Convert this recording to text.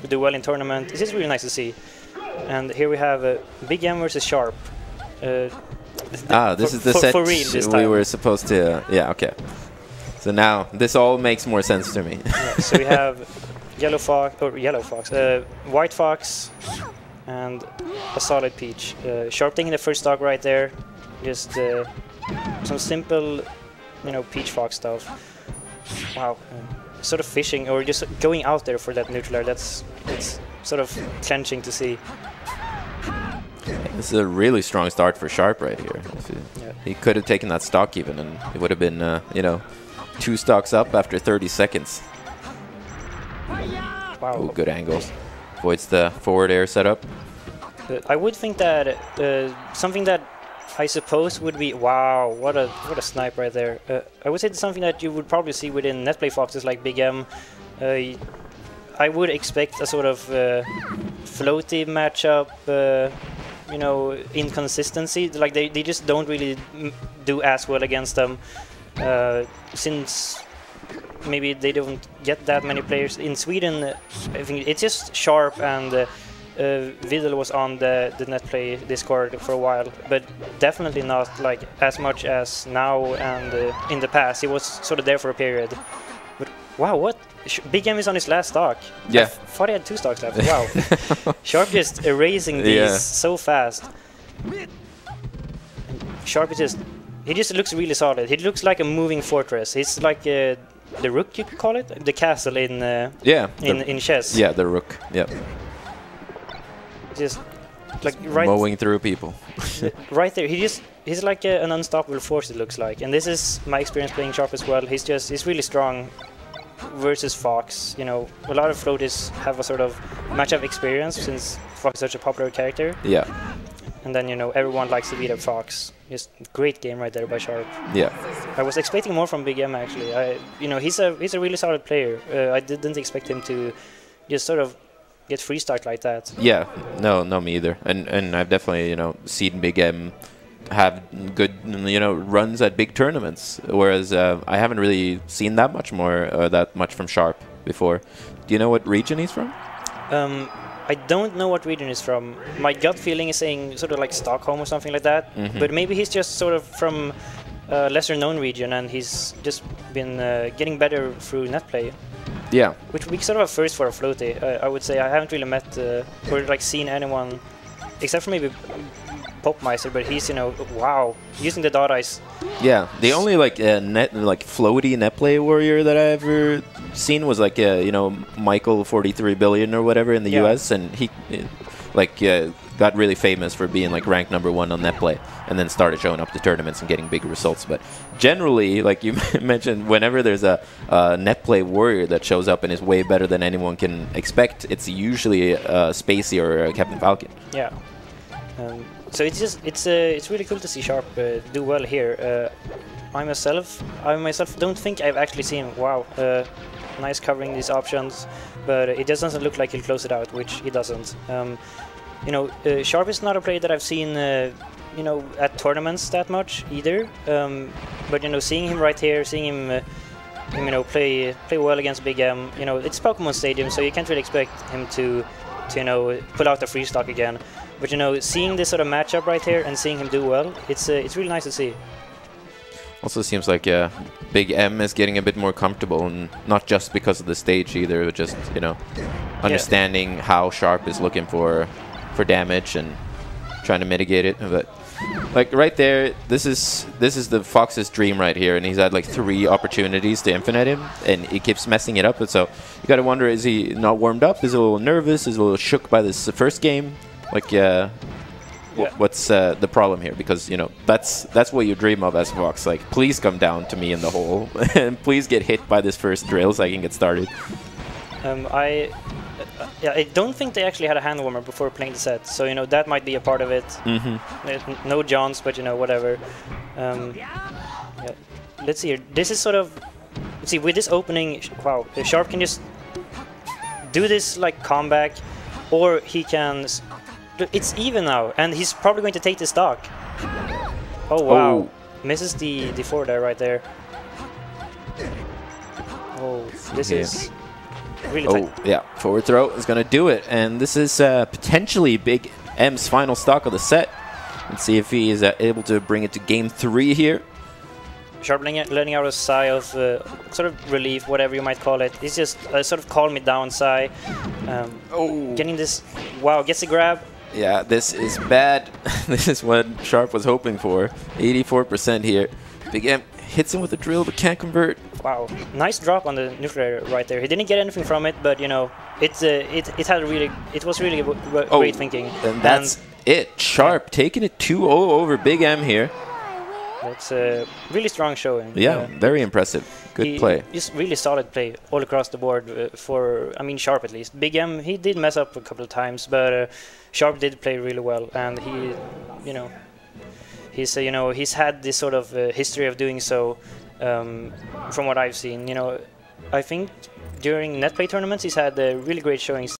do well in tournament. It's just really nice to see. And here we have bigM versus Sharp. This is the set for real this time. we were supposed to... yeah, okay. So now, this all makes more sense to me. Yeah, so we have White Fox, and a solid Peach. Sharp taking the first stock right there. Just some simple, Peach Fox stuff. Wow. Sort of fishing, or just going out there for that neutral air. It's sort of clenching to see. This is a really strong start for Sharp right here. Yeah. He could have taken that stock even, and it would have been, 2 stocks up after 30 seconds. Wow. Ooh, good angles. Avoids the forward air setup. I would think that something that I suppose would be... Wow, what a snipe right there. I would say it's something that you would probably see within netplay foxes like bigM. I would expect a sort of floaty matchup, inconsistency. Like they just don't really do as well against them, since maybe they don't get that many players. In Sweden, I think it's just Sharp and Vidal was on the netplay Discord for a while, but definitely not like as much as now and in the past. He was sort of there for a period. But wow, what? bigM is on his last stock. Yeah. I thought he had 2 stocks left. Wow. Sharp just erasing these so fast. Sharp is just... He just looks really solid. He looks like a moving fortress. He's like the rook, you could call it? The castle in in chess. Yeah, the rook. Yeah. Just like right mowing through people. right there. He's like an unstoppable force, it looks like. And this is my experience playing Sharp as well. He's really strong versus Fox. A lot of floaters have a sort of matchup experience since Fox is such a popular character. Yeah. And then everyone likes to beat up Fox. Just great game right there by Sharp. Yeah. I was expecting more from bigM actually. He's a really solid player. I didn't expect him to just sort of get free start like that. Yeah. No, me either. And I've definitely seen bigM have good runs at big tournaments, whereas I haven't really seen that much from Sharp before. Do you know what region he's from? I don't know what region he's from. My gut feeling is saying sort of like Stockholm or something like that. But maybe he's just sort of from a lesser known region and he's just been getting better through netplay. Yeah. Which would be sort of a first for a floaty. I would say I haven't really met or like seen anyone except for maybe Popmeister, but he's wow, using the dot ice. Yeah, the only floaty netplay warrior that I ever seen was Michael 43 billion or whatever in the US, and he got really famous for being ranked #1 on netplay, and then started showing up to tournaments and getting big results. But generally, like you mentioned, whenever there's a netplay warrior that shows up and is way better than anyone can expect, it's usually Spacey or Captain Falcon. Yeah. So it's really cool to see Sharp do well here. I myself don't think I've actually seen nice covering these options, but it just doesn't look like he'll close it out, which he doesn't. Sharp is not a player that I've seen at tournaments that much either. But seeing him right here, seeing him play well against bigM, it's Pokemon Stadium, so you can't really expect him to pull out the free stock again. But seeing this sort of matchup right here and seeing him do well, it's really nice to see. Also seems like bigM is getting a bit more comfortable, and not just because of the stage either, but just understanding how Sharp is looking for damage and trying to mitigate it. But right there, this is the Fox's dream right here, and he's had 3 opportunities to infinite him, and he keeps messing it up. And so you got to wonder, is he not warmed up? Is he a little nervous? Is he a little shook by this first game? What's the problem here? Because that's what you dream of as Fox. Please come down to me in the hole, and please get hit by this first drill so I can get started. I don't think they actually had a hand warmer before playing the set, so that might be a part of it. No Johns, but whatever. Let's see here. This is sort of with this opening. Wow, Sharp can just do this comeback, or he can. It's even now, and he's probably going to take the stock. Oh wow! Oh. Misses the 4 there right there. Oh, this is really tight. Yeah, forward throw is going to do it. And this is potentially Big M's final stock of the set. Let's see if he is able to bring it to game 3 here. Sharp letting out a sigh of sort of relief, whatever you might call it. It's just a sort of calm me down sigh. Getting this, wow, gets a grab. Yeah, this is bad. This is what Sharp was hoping for. 84% here. Big M hits him with a drill but can't convert. Wow, nice drop on the nuclear right there. He didn't get anything from it, but you know, it was really great thinking. And that's it. Sharp taking it 2-0 over Big M here. That's a really strong showing. Yeah, very impressive. Good play. Just really solid play all across the board for, I mean, Sharp at least. Big M, he did mess up a couple of times, but Sharp did play really well, and he, you know, he's had this sort of history of doing so. From what I've seen, you know, I think during net play tournaments he's had really great showings.